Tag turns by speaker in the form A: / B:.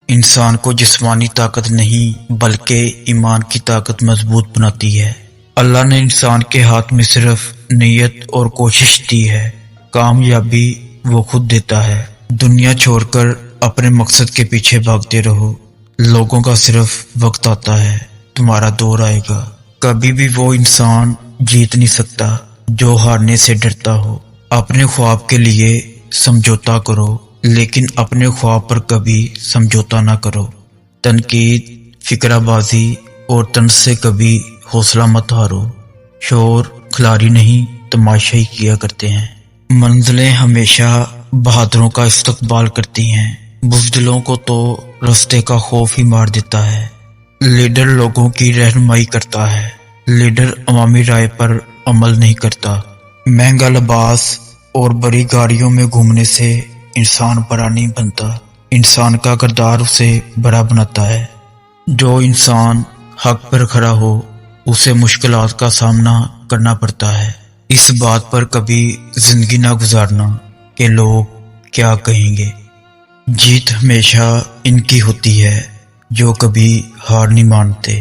A: انسان کو جسمانی طاقت نہیں بلکہ ایمان کی طاقت مضبوط بناتی ہے۔ اللہ نے انسان کے ہاتھ میں صرف نیت اور کوشش دی ہے، کامیابی وہ خود دیتا ہے۔ دنیا چھوڑ کر اپنے مقصد کے پیچھے بھاگتے رہو، لوگوں کا صرف وقت آتا ہے، تمہارا دور آئے گا۔ کبھی بھی وہ انسان جیت نہیں سکتا جو ہارنے سے ڈرتا ہو۔ اپنے خواب کے لیے سمجھوتا کرو، لیکن اپنے خواب پر کبھی سمجھوتا نہ کرو۔ تنقید، فکرہ بازی اور طنز سے کبھی حوصلہ مت ہارو۔ شور کھلاڑی نہیں، تماشا ہی کیا کرتے ہیں۔ منزلیں ہمیشہ بہادروں کا استقبال کرتی ہیں، بزدلوں کو تو رستے کا خوف ہی مار دیتا ہے۔ لیڈر لوگوں کی رہنمائی کرتا ہے، لیڈر عوامی رائے پر عمل نہیں کرتا۔ مہنگا لباس اور بڑی گاڑیوں میں گھومنے سے انسان بڑا نہیں بنتا، انسان کا کردار اسے بڑا بناتا ہے۔ جو انسان حق پر کھڑا ہو اسے مشکلات کا سامنا کرنا پڑتا ہے۔ اس بات پر کبھی زندگی نہ گزارنا کہ لوگ کیا کہیں گے۔ جیت ہمیشہ ان کی ہوتی ہے جو کبھی ہار نہیں مانتے۔